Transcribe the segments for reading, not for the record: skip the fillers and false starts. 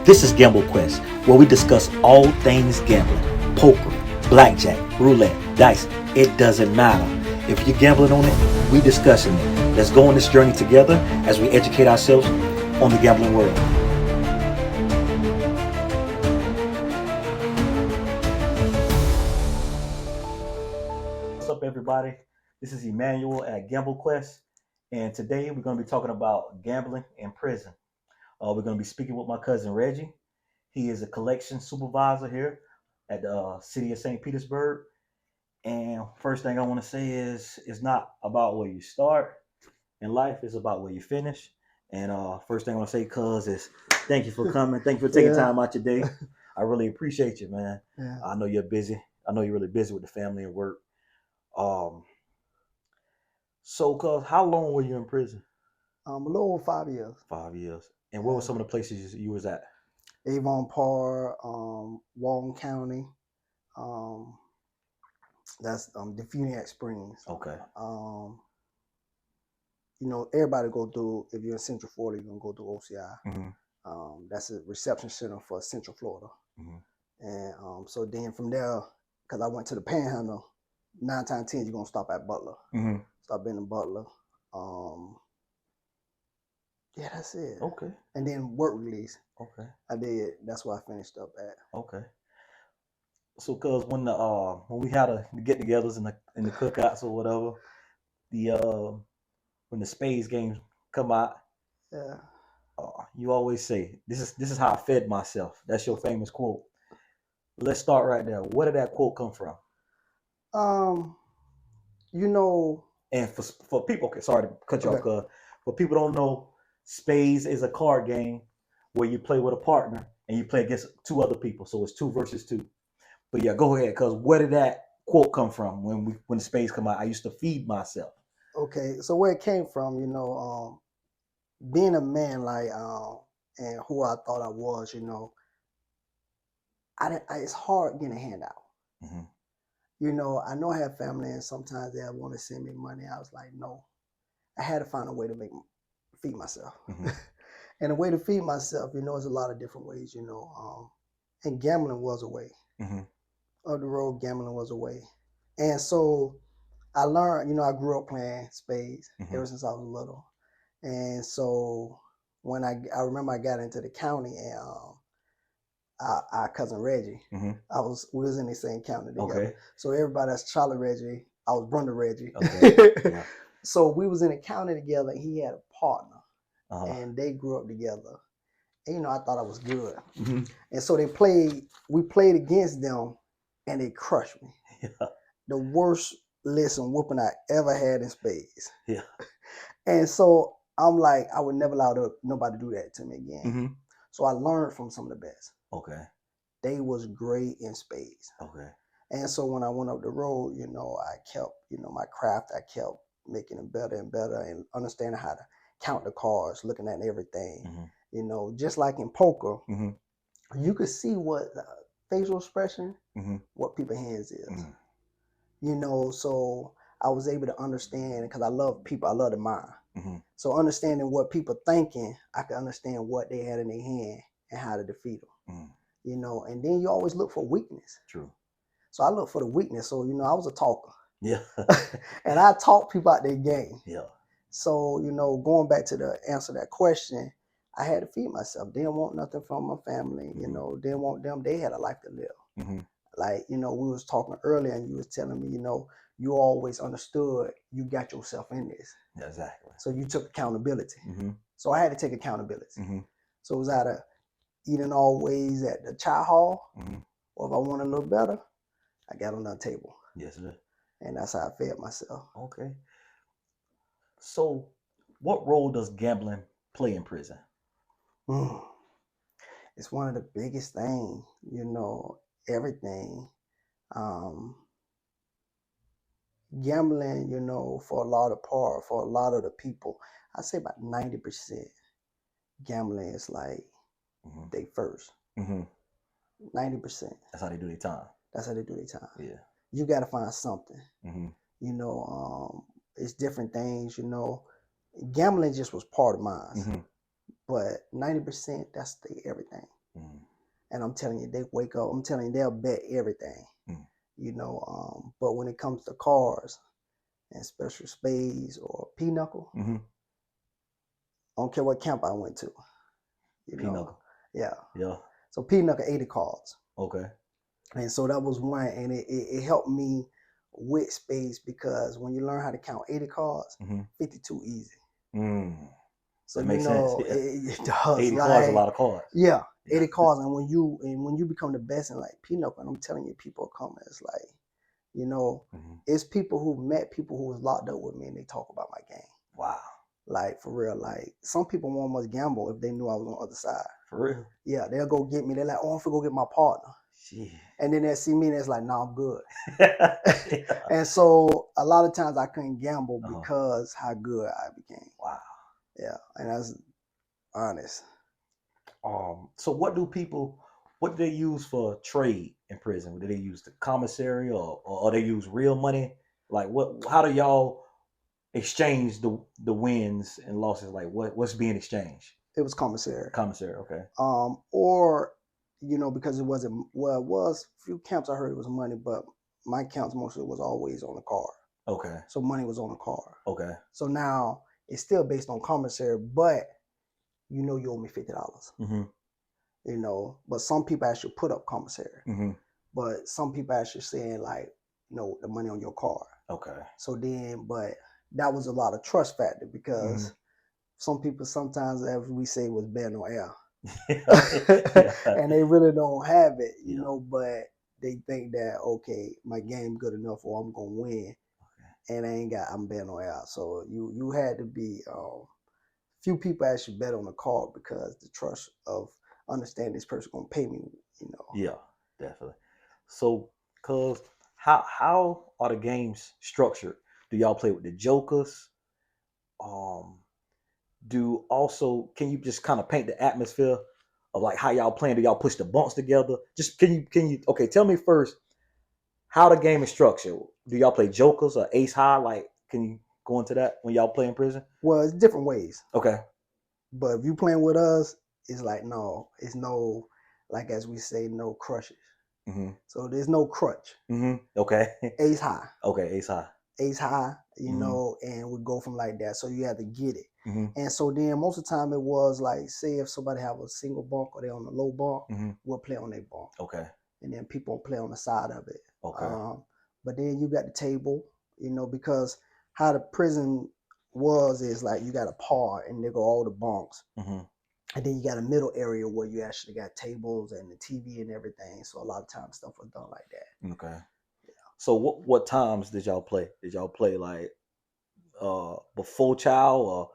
This is Gamble Quest, where we discuss all things gambling, poker, blackjack, roulette, dice. It doesn't matter. If you're gambling on it, we discussing it. Let's go on this journey together as we educate ourselves on the gambling world. What's up, everybody? This is Emmanuel at Gamble Quest, and today we're going to be talking about gambling in prison. We're going to be speaking with my cousin Reggie. He is a collection supervisor here at the city of St. Petersburg. And first thing I want to say is it's not about where you start in life, it's about where you finish. And first thing I want to say, cuz, is thank you for coming. Thank you for taking time out your day. I really appreciate you, man. Yeah. I know you're busy. I know you're really busy with the family and work. So, cuz, how long were you in prison? A little over 5 years. 5 years. And what were some of the places you was at? Avon Park, Walton County. That's Defuniak Springs. Okay. Everybody go through. If you're in Central Florida, you're gonna go through OCI. Mm-hmm. That's a reception center for Central Florida. Mm-hmm. And so then from there, because I went to the Panhandle, 9 times 10 you're gonna stop at Butler. Mm-hmm. Stop in Butler. Yeah, that's it. Okay. And then work release. Okay. I did. That's where I finished up at. Okay. So, cuz, when we had the get-togethers and the cookouts or whatever, when the Spades games come out, yeah, you always say, "This is how I fed myself." That's your famous quote. Let's start right there. Where did that quote come from? And for people, okay, sorry to cut you off, cuz, for people who don't know, Spades is a card game where you play with a partner and you play against 2 other people, so it's 2 versus 2. But yeah, go ahead, cuz, where did that quote come from when the Spades come out? I used to feed myself. Okay, so where it came from, being a man and who I thought I was, it's hard getting a handout. Mm-hmm. I know I have family and sometimes they want to send me money. I was like, no, I had to find a way to feed myself. Mm-hmm. And the way to feed myself, is a lot of different ways, and gambling was a way. Mm-hmm. Of the road, gambling was a way. And so I learned, I grew up playing spades ever since I was little. And so when I remember I got into the county and our cousin Reggie, we was in the same county together. Okay. So everybody that's Charlie Reggie, I was Brenda Reggie. Okay. Yeah. So we was in the county together and he had a partner and they grew up together. And, I thought I was good. Mm-hmm. And so we played against them and they crushed me. Yeah. The worst whooping I ever had in spades. Yeah. And so I'm like, I would never allow nobody to do that to me again. Mm-hmm. So I learned from some of the best. Okay. They was great in spades. Okay. And so when I went up the road, I kept, my craft, I kept making it better and better and understanding how to count the cards, looking at everything. Mm-hmm. Just like in poker, mm-hmm. you could see what facial expression, what people's hands is. So I was able to understand because I love people, I love the mind. So understanding what people thinking, I could understand what they had in their hand and how to defeat them. And then you always look for weakness. True. So I look for the weakness. So, I was a talker. Yeah. And I taught people out their game. Yeah. So, going back to the answer to that question, I had to feed myself. Didn't want nothing from my family, didn't want them. They had a life to live. Like, we was talking earlier and you was telling me, you always understood you got yourself in this. Yeah, exactly. So you took accountability. So I had to take accountability. So it was out of eating always at the chow hall, or if I wanted a little better, I got on that table. Yes, sir. And that's how I fed myself. Okay. So what role does gambling play in prison? It's one of the biggest things, everything. Gambling, for a lot of the people, I say about 90%, gambling is like they first. 90%. That's how they do their time. That's how they do their time. Yeah. You got to find something. It's different things, Gambling just was part of mine. But 90%, that's everything. Mm. And I'm telling you, they wake up. I'm telling you, they'll bet everything. Mm. But when it comes to cars and special spades or pinochle, Mm-hmm. I don't care what camp I went to. Pinochle. Yeah. Yeah. So pinochle 80 cards. Okay. And so that was one, and it helped me with spades because when you learn how to count 80 cards, 52 easy. Mm. So that makes sense. Yeah. it does 80 like, cards, a lot of cards. Yeah, 80 cards, and when you become the best in like pinochle, and I'm telling you, people are coming. It's like, it's people who met people who was locked up with me, and they talk about my game. Wow. Like for real, like some people won't much gamble if they knew I was on the other side. For real? Yeah, they'll go get me. They're like, oh, I'm gonna go get my partner. Shit. And then they'll see me and it's like, nah, I'm good. And so a lot of times I couldn't gamble because how good I became. Wow. Yeah, and that's honest. So what do they use for trade in prison? Do they use the commissary or they use real money? Like how do y'all exchange the wins and losses? Like what's being exchanged? It was commissary. Commissary, okay. Or because it was a few camps I heard it was money, but my camps mostly was always on the card. Okay. So money was on the card. Okay. So now it's still based on commissary, but you owe me $50. But some people actually put up commissary. But some people actually saying like, the money on your card. Okay. So then, but that was a lot of trust factor because some people sometimes, as we say, was betting on air. And they really don't have it, but they think that, okay, my game good enough or I'm gonna win. And I'm betting on air. So you had to be few people actually bet on the card because the trust of understanding this person gonna pay me, Yeah, definitely. So cause how are the games structured? Do y'all play with the jokers? Can you just kind of paint the atmosphere of like how y'all playing? Do y'all push the bunks together? Just can you okay, tell me first how the game is structured. Do y'all play jokers or ace high? Like, can you go into that when y'all play in prison? Well, it's different ways. Okay. But if you playing with us, it's like it's no, like as we say, no crushes. So there's no crutch. Okay. Ace high. Okay, ace high. Ace high, and we go from like that. So you have to get it. And so then most of the time it was like, say if somebody have a single bunk or they're on a low bunk, we'll play on their bunk. Okay. And then people play on the side of it. Okay. But then you got the table, because how the prison is like you got a par and they go all the bunks. And then you got a middle area where you actually got tables and the TV and everything. So a lot of times stuff was done like that. Okay. Yeah. So what times did y'all play? Did y'all play like before chow or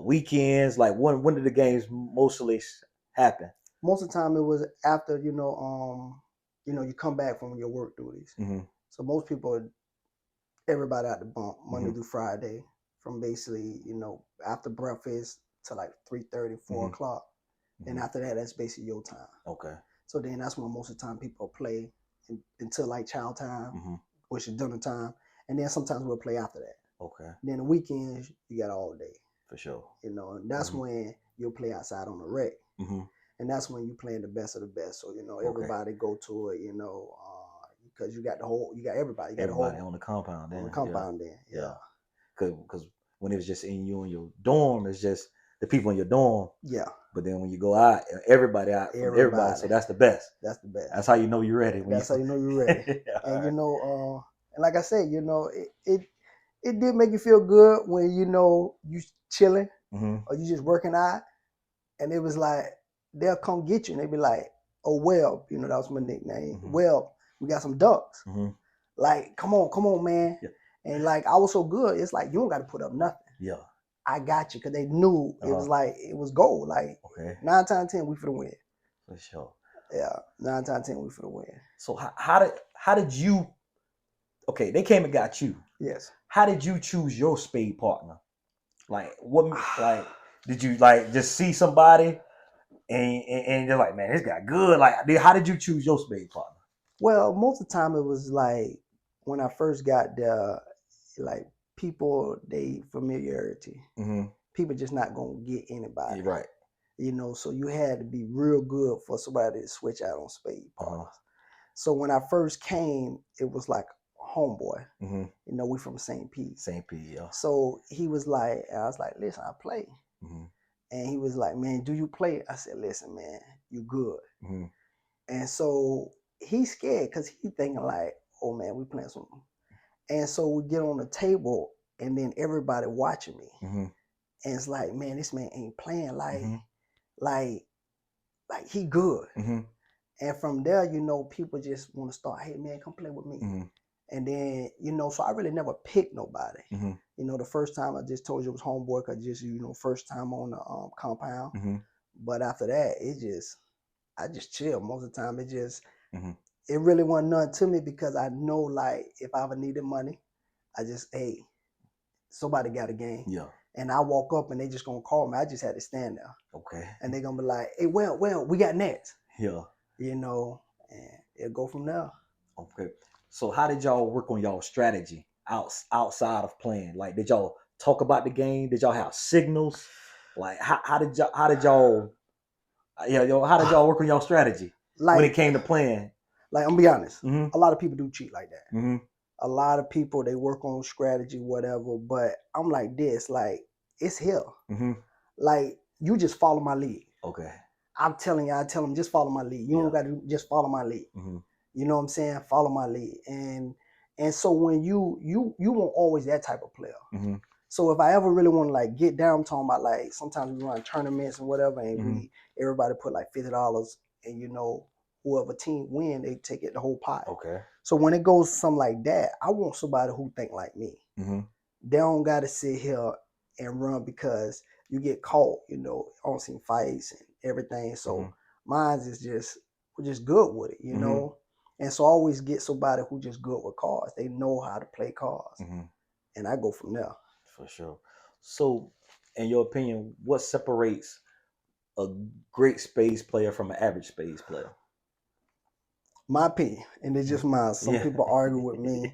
weekends? Like when did the games mostly happen? Most of the time it was after you come back from your work duties. So most people, everybody out the bunk Monday through Friday, from basically after breakfast to like 3:30, 4 o'clock. And after that, that's basically your time. Okay. So then that's when most of the time people play until like child time, which is dinner time. And then sometimes we'll play after that. Okay. And then the weekends, you got all day. For sure. And that's when you'll play outside on the rec. And that's when you're playing the best of the best. So, everybody go to it, because you got everybody. You got everybody on the compound then. On the compound then. Yeah. Because when it was just in you and your dorm, it's just the people in your dorm. Yeah. But then when you go out, everybody out from everybody. So that's the best. That's the best. That's how you know you're ready. That's how you know you're ready. And and like I said, it did make you feel good when you chilling or you just working out, and it was like they'll come get you and they be like, "Oh well," that was my nickname. Well, we got some ducks. Like, come on, man. Yeah. And like I was so good, it's like you don't got to put up nothing. Yeah. I got you, because they knew it was like it was gold. Like 9 times 10, we for the win. For sure. Yeah, 9 times 10, we for the win. So how did you? Okay, they came and got you. Yes. How did you choose your spade partner? Like what? Like did you like just see somebody and you're like, man, this guy good? Like how did you choose your spade partner? Well, most of the time it was like when I first got there, like people, they familiarity. People just not gonna get anybody. Right. You know, so you had to be real good for somebody to switch out on spade partners. So when I first came, it was like homeboy. You know, we from St. Pete. St. Pete, yeah. So he was like, I was like, listen, I play. And he was like, man, do you play? I said, listen, man, you good. And so he's scared because he thinking like, oh man, we playing something. And so we get on the table and then everybody watching me. And it's like, man, this man ain't playing like he good. And from there, you know, people just want to start, hey man, come play with me. And then, you know, so I really never picked nobody. You know, the first time I just told you it was homeboy, cause just, you know, first time on the compound. But after that, I just chill most of the time. It just, it really wasn't nothing to me because I know like if I ever needed money, I just, hey, somebody got a game. Yeah. And I walk up and they just gonna call me. I just had to stand there. Okay. And they gonna be like, hey, well, we got nets. Yeah. You know, and it'll go from there. Okay. So how did y'all work on y'all strategy outside of playing? Like, did y'all talk about the game? Did y'all have signals? Like, how did y'all how did y'all work on y'all strategy like, when it came to playing? Like, I'm gonna be honest, a lot of people do cheat like that. A lot of people, they work on strategy, whatever, but I'm like this, like, it's here. Like, you just follow my lead. Okay. I tell them, just follow my lead. You don't got to just follow my lead. You know what I'm saying? Follow my lead. And so when you won't always that type of player. So if I ever really want to like get down, I'm talking about like sometimes we run tournaments and whatever, and everybody put like $50, and you know, whoever team win, they take it the whole pot. Okay. So when it goes something like that, I want somebody who think like me. They don't got to sit here and run because you get caught, you know, on some fights and everything. So mine is just, we're just good with it, you know. And so I always get somebody who just good with cards. They know how to play cards. And I go from there. For sure. So, in your opinion, what separates a great spades player from an average spades player? My opinion, and it's just mine. Some people argue with me,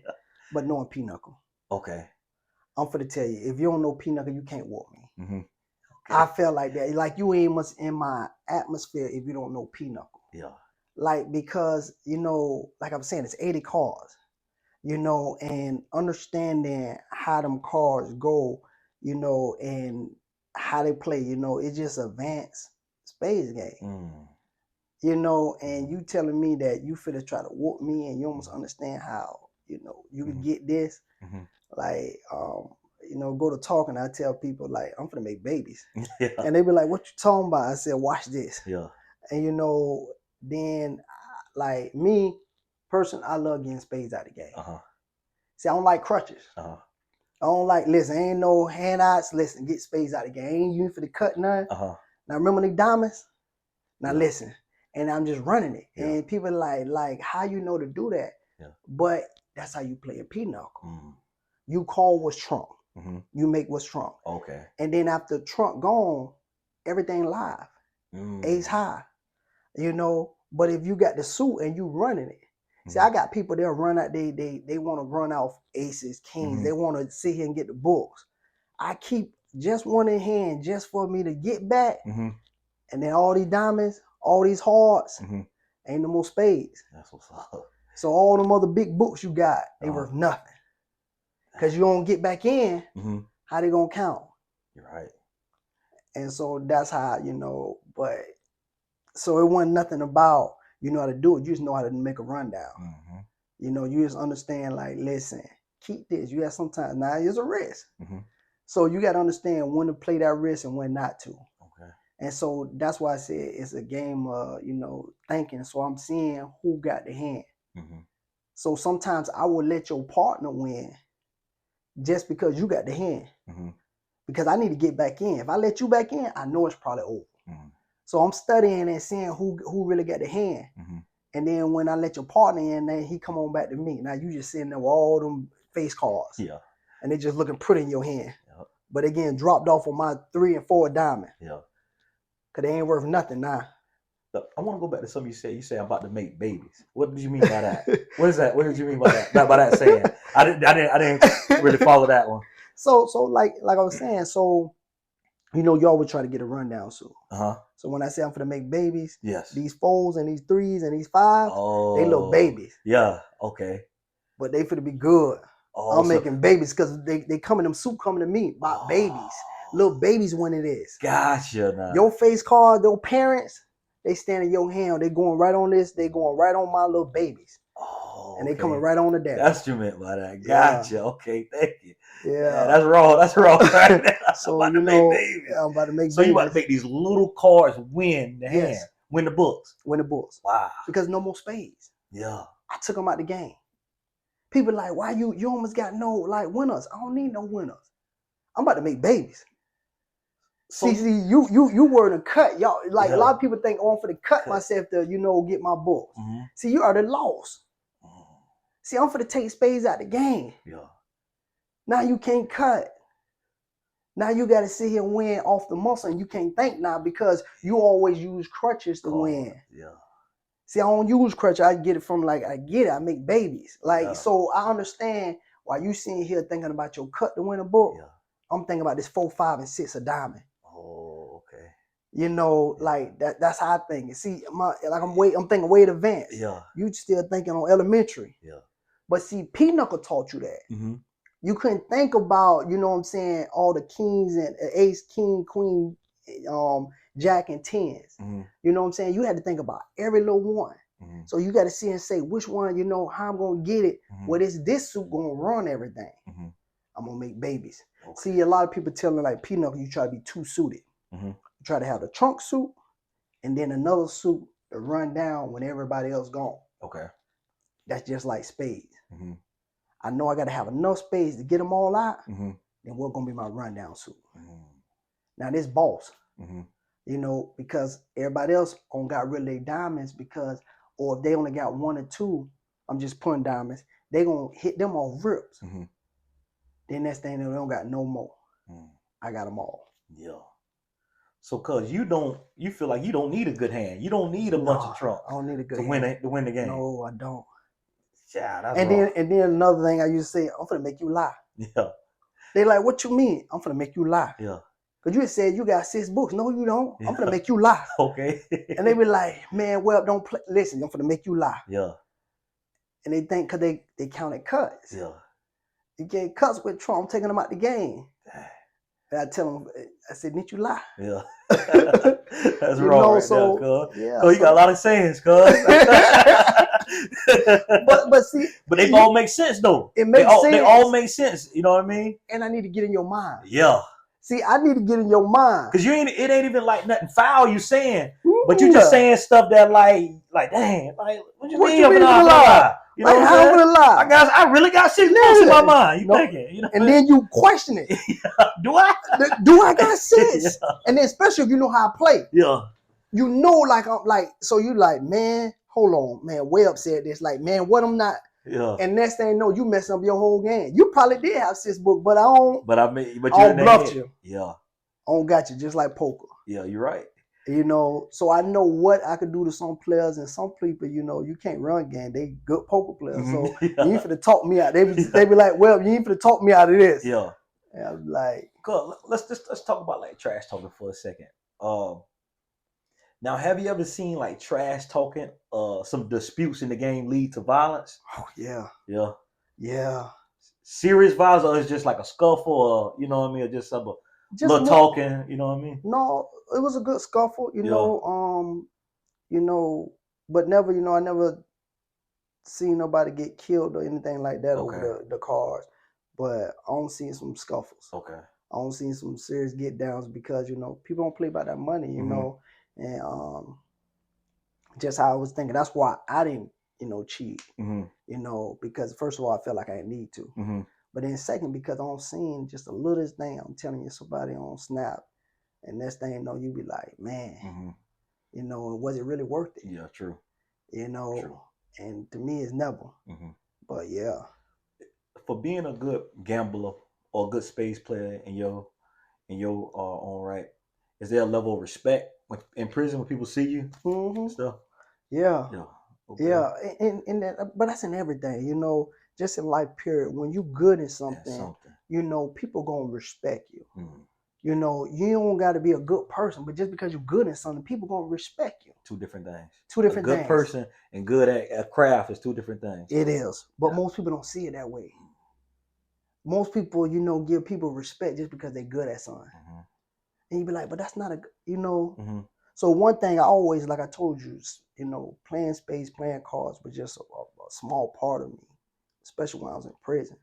but knowing pinochle. Okay. I'm for to tell you, if you don't know pinochle, you can't whoop me. Okay. I felt like that. Like you ain't much in my atmosphere if you don't know pinochle. Yeah. Like because, you know, like I'm saying, it's 80 cards. You know, and understanding how them cards go, you know, and how they play, you know, it's just advanced spades game. You know, and you telling me that you finna try to whoop me and you almost understand how, you know, you can get this. Like, you know, go to talking, I tell people like, I'm finna make babies. And they be like, what you talking about? I said, watch this. Yeah. And you know, then like me, person, I love getting spades out of the game. See, I don't like crutches. I don't like, listen, ain't no handouts. Listen, get spades out of the game. Ain't you for the cut none. Now remember the diamonds? Now listen, and I'm just running it. And people like, how you know to do that? But that's how you play a pinochle. You call what's trump. You make what's trump. Okay. And then after trump gone, everything live. Ace high. You know, but if you got the suit and you running it, see, I got people they'll run out, they want to run off aces, kings, they want to sit here and get the books. I keep just one in hand just for me to get back. And then all these diamonds, all these hearts, ain't no more spades. That's what's up. So all them other big books you got, they worth nothing. Because you don't get back in, how they gonna count? You're right. And so that's how, you know, but so it wasn't nothing about you know how to do it. You just know how to make a rundown. You know, you just understand like, listen, keep this. You have sometimes, now it's a risk. So you got to understand when to play that risk and when not to. Okay. And so that's why I said it's a game of, you know, thinking. So I'm seeing who got the hand. So sometimes I will let your partner win just because you got the hand. Because I need to get back in. If I let you back in, I know it's probably over. So I'm studying and seeing who really got the hand. And then when I let your partner in, then he come on back to me. Now you just sitting there with all them face cards. Yeah. And they just looking pretty in your hand. Yep. But again, dropped off on my 3 and 4 diamond. Yeah. Cause they ain't worth nothing now. Look, I want to go back to something you said. You say I'm about to make babies. What did you mean by that? What is that? What did you mean by that? By that saying? I didn't really follow that one. So like I was saying, so you know, you always try to get a rundown suit. Uh-huh. So when I say I'm finna make babies, Yes. these 4s and these 3s and these 5s, they little Oh, babies. yeah. Okay. But they finna be good. Oh, I'm making babies because they come in them suit coming to me about babies. Little babies when it is. Gotcha now. Your face card, your parents, they stand in your hand. They going right on this. They going right on my little babies. Oh, and they coming right on the dad. That's what you meant by that. Gotcha. Yeah. Okay, thank you. Yeah, that's raw. That's raw. So you know, I'm about to make. So you about to make these little cards win the hand, win the books, win the books. Wow. Because no more spades. Yeah. I took them out the game. People like, why you almost got no like winners? I don't need no winners. I'm about to make babies. So, see, you were to cut, y'all. Like a lot of people think, oh, I'm for to cut myself to, get my books. Mm-hmm. See, you already lost. Mm-hmm. See, I'm for to take spades out the game. Yeah. Now you can't cut. Now you got to sit here and win off the muscle, and you can't think now because you always use crutches to win. Yeah. See, I don't use crutches. I get it from I make babies. So I understand why you sitting here thinking about your cut to win a book. Yeah. I'm thinking about this 4, 5, and 6 of diamond. Oh, okay. That's how I think. See, I'm thinking way advanced. Yeah. You still thinking on elementary. Yeah. But see, Pinochle taught you that. Mm-hmm. You couldn't think about, you know what I'm saying, all the kings and ace, king, queen, jack and tens. Mm-hmm. You know what I'm saying? You had to think about every little one. Mm-hmm. So you got to see and say which one, how I'm going to get it. Mm-hmm. Well, this suit going to run everything. Mm-hmm. I'm going to make babies. Okay. See, a lot of people tell me Pinochle, you try to be two suited. Mm-hmm. You try to have the trunk suit and then another suit to run down when everybody else gone. Okay. That's just like spades. Mm-hmm. I know I got to have enough spades to get them all out. Mm-hmm. Then what's going to be my rundown suit? Mm-hmm. Now this boss, mm-hmm. Because everybody else only got rid of their diamonds or if they only got 1 or 2, I'm just putting diamonds, they going to hit them off rips. Mm-hmm. Then next thing they don't got no more. Mm. I got them all. Yeah. So cause you feel like you don't need a good hand. You don't need a bunch of trumps. I don't need a good hand to win the game. No, I don't. Yeah, that's wrong. And then another thing I used to say, I'm finna make you lie. Yeah. They like, what you mean? I'm finna make you lie. Yeah. Cause you said you got 6 books. No, you don't. Yeah. I'm finna make you lie. Okay. And they be like, man, well, don't play. Listen, I'm finna make you lie. Yeah. And they think cause they counted cuts. Yeah. You get cuts with Trump, I'm taking them out the game. And I tell them, I said, didn't you lie? Yeah. That's wrong right so, there, cuz. Yeah, so you got a lot of sayings, cuz. but they all make sense though. It makes sense. They all make sense. You know what I mean? And I need to get in your mind. Yeah. See, I need to get in your mind. Cause it ain't even like nothing foul you saying, but you just saying stuff that like dang, like what you mean I'm gonna lie? You know how I'm gonna lie? I really got 6 books in my mind. You thinking? And then you question it. Do I? Do I got 6? Yeah. And then especially if you know how I play. Yeah. You know, so you like, man, hold on, man. Webb said this, man, what I'm not. Yeah. And next thing you know, you mess up your whole game. You probably did have 6 books, but I don't. But I don't bluff you. Yeah. I don't got you, just like poker. Yeah, you're right. So I know what I could do to some players and some people, you can't run game. They good poker players. Mm-hmm. So you ain't finna talk me out. They be like, well, you ain't finna talk me out of this. Yeah. And I'm like, good. Let's talk about trash talking for a second. Now, have you ever seen trash talking, some disputes in the game lead to violence? Oh yeah. Yeah. Yeah. Serious violence, or it's just like a scuffle, or you know what I mean, or just some little talking, you know what I mean? No, it was a good scuffle, but never, I never seen nobody get killed or anything like that over the cards. But I don't see some scuffles. Okay. I don't see some serious get downs because people don't play by that money, mm-hmm. And just how I was thinking. That's why I didn't, cheat. Mm-hmm. Because first of all, I felt like I didn't need to. Mm-hmm. But then second, because I'm seeing just a little thing, I'm telling you somebody on Snap, and next thing you know, you be like, man, mm-hmm. Was it really worth it? Yeah, true. True. And to me, it's never. Mm-hmm. But yeah. For being a good gambler or a good space player in your own right, is there a level of respect in prison when people see you? Mm-hmm. Stuff? Yeah. Yeah. Okay. Yeah. And that, but that's in everything, just in life period. When you good in something, people gonna respect you. Mm-hmm. You know, you don't got to be a good person, but just because you're good at something, people gonna respect you. Two different things. Two different a good things. person and good at a craft is two different things. It is, but most people don't see it that way. Most people, you know, give people respect just because they're good at something. And you be like, but that's not a, you know. So one thing I always, like I told you, you know, playing spades, playing cards was just a small part of me, especially when I was in prison.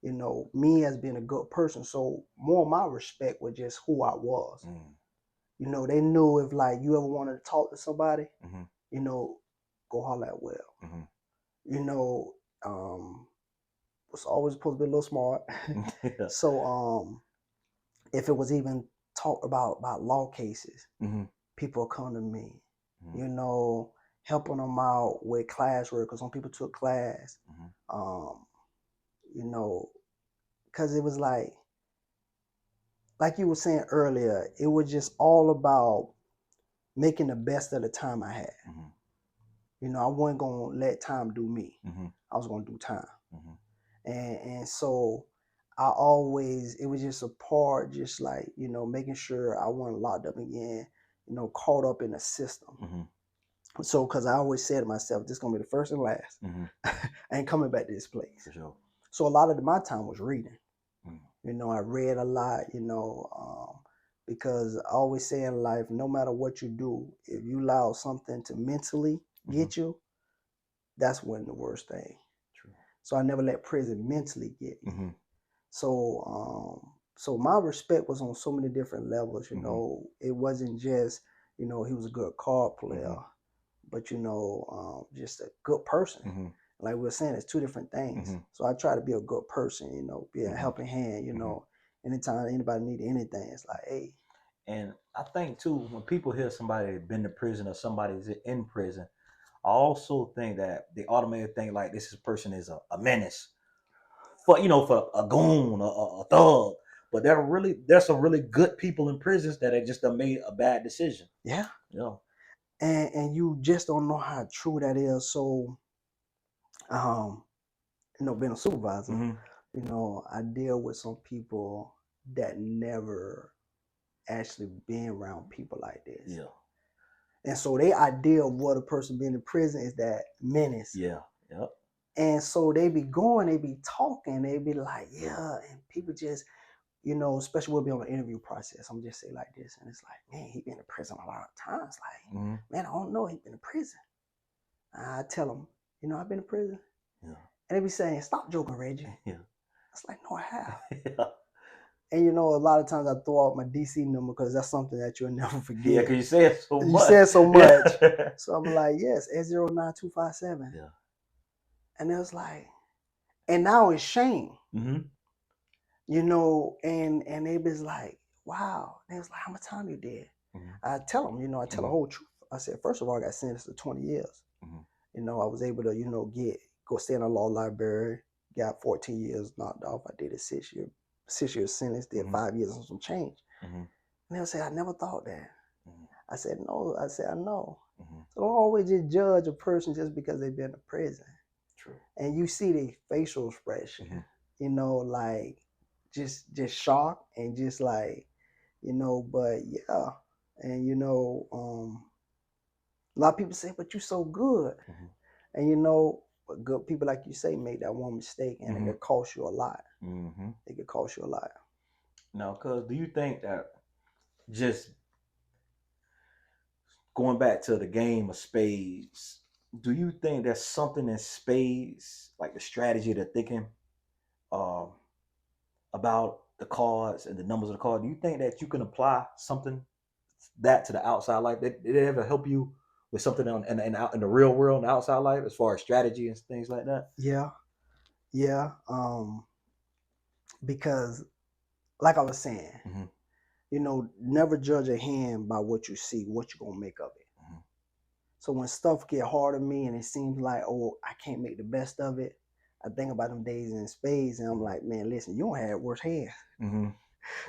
You know, me as being a good person. So more of my respect was just who I was. You know, they knew if like you ever wanted to talk to somebody, you know, go holler at Will. You know, was always supposed to be a little smart. So if it was even talked about law cases, people come to me, you know, helping them out with classwork, because some people took class, you know, because it was like you were saying earlier, it was just all about making the best of the time I had. You know, I wasn't going to let time do me. I was going to do time. And so I always, it was just a part, just like, you know, making sure I wasn't locked up again, you know, caught up in the system. So, because I always said to myself, this is going to be the first and last. I ain't coming back to this place. For sure. So a lot of my time was reading. You know, I read a lot, you know, because I always say in life, no matter what you do, if you allow something to mentally get you, that's when the worst thing. True. So I never let prison mentally get me. So my respect was on so many different levels. You know, it wasn't just, you know, he was a good card player, but you know, just a good person. Like we were saying, it's two different things. So I try to be a good person. You know, be a helping hand. You know, anytime anybody need anything, it's like, hey. And I think too, when people hear somebody been to prison or somebody's in prison, I also think that they automatically think like this person is a menace for, you know, for a goon or a thug. But there's some really good people in prisons that have just made a bad decision. Yeah. Yeah. And you just don't know how true that is. So, you know, being a supervisor, you know, I deal with some people that never actually been around people like this. Yeah. And so their idea of what a person being in prison is that menace. Yeah. Yep. And so they be going, they be talking, they be like, yeah, and people just, you know, especially we'll be on the interview process. I'm just say like this, and it's like, man, he been in prison a lot of times. Like, man, I don't know, he been in prison. I tell them, you know, I've been in prison. Yeah. And they be saying, stop joking, Reggie. Yeah. It's like, no, I have. Yeah. And you know, a lot of times I throw out my DC number because that's something that you'll never forget. Yeah, because you said so much. You said so much. So I'm like, yes, S09257. Yeah. And it was like, and now it's shame. You know, and they was like, wow. They was like, how much time you did? I tell them, you know, I tell the whole truth. I said, first of all, I got sentenced to 20 years. You know, I was able to, you know, go stay in a law library, got 14 years knocked off. I did a 6-year sentence, did 5 years and some change. And they'll say, I never thought that. I said, no. I said, I know. So don't always just judge a person just because they've been to prison. True. And you see the facial expression, you know, like just shock and just like, you know, but yeah. And you know, a lot of people say, but you're so good. And you know, but good people, like you say, make that one mistake and it could cost you a lot. It could cost you a lot. Now, cuz, do you think that just going back to the game of spades, do you think there's something in spades, like the strategy they're thinking about the cards and the numbers of the card? Do you think that you can apply something that to the outside life? Did it ever help you with something in the real world, in the outside life, as far as strategy and things like that? Yeah. Because like I was saying, you know, never judge a hand by what you see, what you're gonna make of it. So when stuff get hard on me and it seems like, oh, I can't make the best of it, I think about them days in spades and I'm like, man, listen, you don't have worse hands.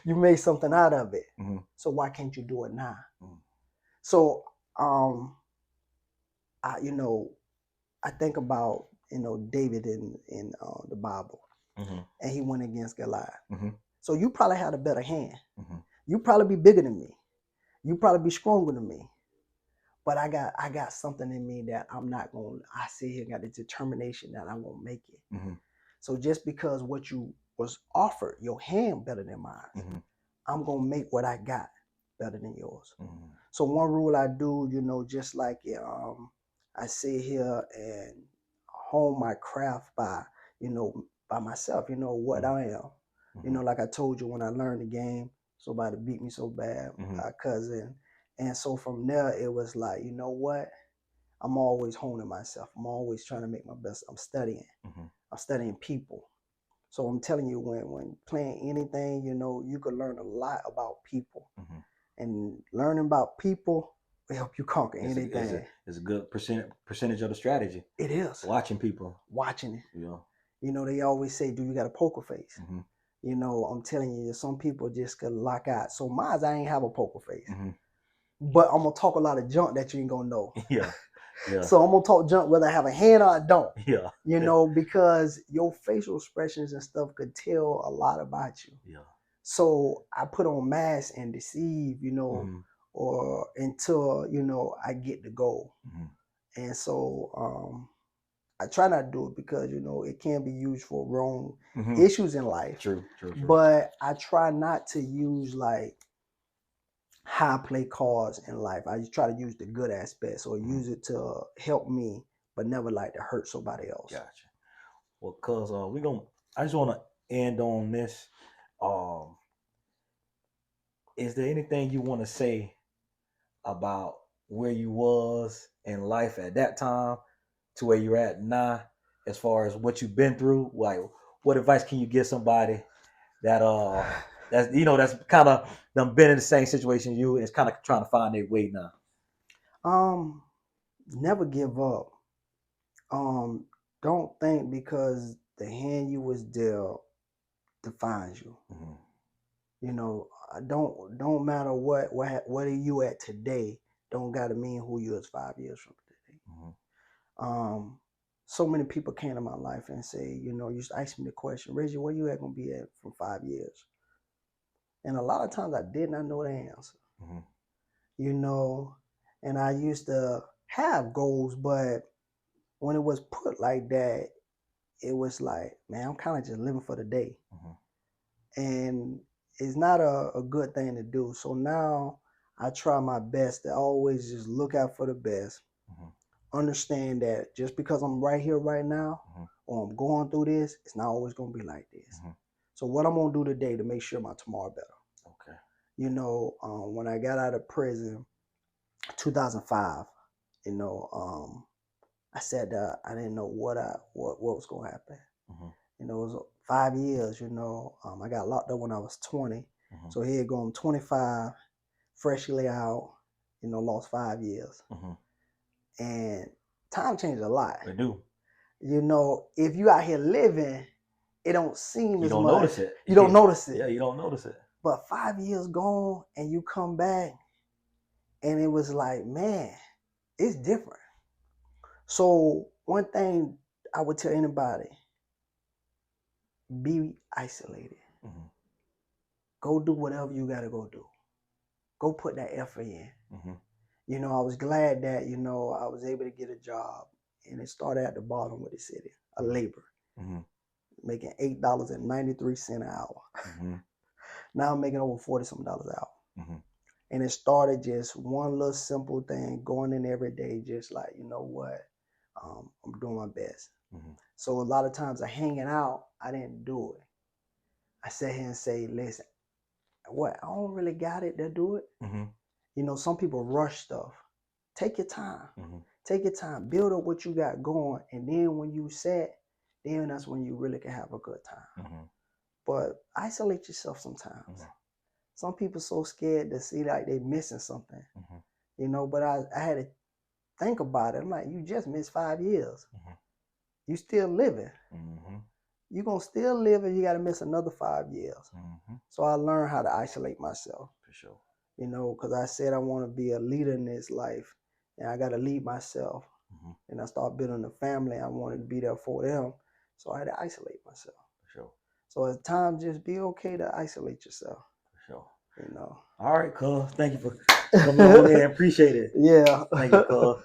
You made something out of it. So why can't you do it now? So you know, I think about, you know, David in the Bible, and he went against Goliath. So you probably had a better hand. You probably be bigger than me. You probably be stronger than me. But I got something in me that I'm not gonna. I sit here and got the determination that I'm gonna make it. Mm-hmm. So just because what you was offered, your hand better than mine, Mm-hmm. I'm gonna make what I got better than yours. Mm-hmm. So one rule I do, just like I sit here and hone my craft by myself. You know what I am. Like I told you when I learned the game, somebody beat me so bad, my cousin. And so from there, it was like, you know what? I'm always honing myself. I'm always trying to make my best. I'm studying. I'm studying people. So I'm telling you, when playing anything, you could learn a lot about people. And learning about people will help you conquer anything. It's a good percentage of the strategy. It is. Watching people. Watching it. Yeah. They always say, do you got a poker face? Mm-hmm. I'm telling you, some people just could lock out. So mine, I ain't have a poker face. Mm-hmm. But I'm going to talk a lot of junk that you ain't going to know. Yeah. Yeah. So I'm going to talk junk whether I have a hand or I don't. Yeah. Because your facial expressions and stuff could tell a lot about you. Yeah. So I put on masks and deceive, or until, I get the goal. And so I try not to do it because, it can be used for wrong issues in life. True. But I try not to use like how I play cards in life. I just try to use the good aspects or use it to help me, but never like to hurt somebody else. Gotcha. Well, cause I just want to end on this. Is there anything you want to say about where you was in life at that time to where you're at now, as far as what you've been through? Like, what advice can you give somebody that's kind of them been in the same situation you and is kind of trying to find their way now? Never give up. Don't think because the hand you was dealt defines you. Don't matter what are you at today. Don't gotta mean who you is 5 years from today. So many people came to my life and say, used to ask me the question, Reggie, where you at gonna be at from 5 years? And a lot of times I did not know the answer. And I used to have goals, but when it was put like that, it was like, man, I'm kind of just living for the day. And it's not a good thing to do. So now I try my best to always just look out for the best. Understand that just because I'm right here right now or I'm going through this, it's not always going to be like this. So what I'm going to do today to make sure my tomorrow better. Okay. When I got out of prison, 2005, I said I didn't know what was going to happen. It was 5 years. I got locked up when I was 20. So here going 25, freshly out. Lost 5 years. And time changes a lot. They do. If you out here living, it don't seem you as don't much. Notice it. You don't notice it. Yeah, you don't notice it. But 5 years gone and you come back, and it was like, man, it's different. So one thing I would tell anybody, be isolated. Go do whatever you got to go do. Go put that effort in. I was glad that, I was able to get a job, and it started at the bottom of the city, a labor, making $8.93 an hour. Now I'm making over $40-some an hour. And it started just one little simple thing, going in every day, just like, you know what, I'm doing my best. So a lot of times I hanging out, I didn't do it. I sat here and say, listen, I don't really got it to do it. Some people rush stuff. Take your time. Take your time. Build up what you got going. And then when you set, then that's when you really can have a good time. But isolate yourself sometimes. Some people so scared to see like they missing something. But I had to think about it. I'm like, you just missed 5 years. You still living. You're going to still live and you got to miss another 5 years. So I learned how to isolate myself. For sure. Because I said I want to be a leader in this life, and I got to lead myself. And I started building a family. I wanted to be there for them. So I had to isolate myself. For sure. So at times, just be okay to isolate yourself. For sure. you know. All right, cuz. Thank you for coming on in. Appreciate it. Yeah. Thank you, cuz.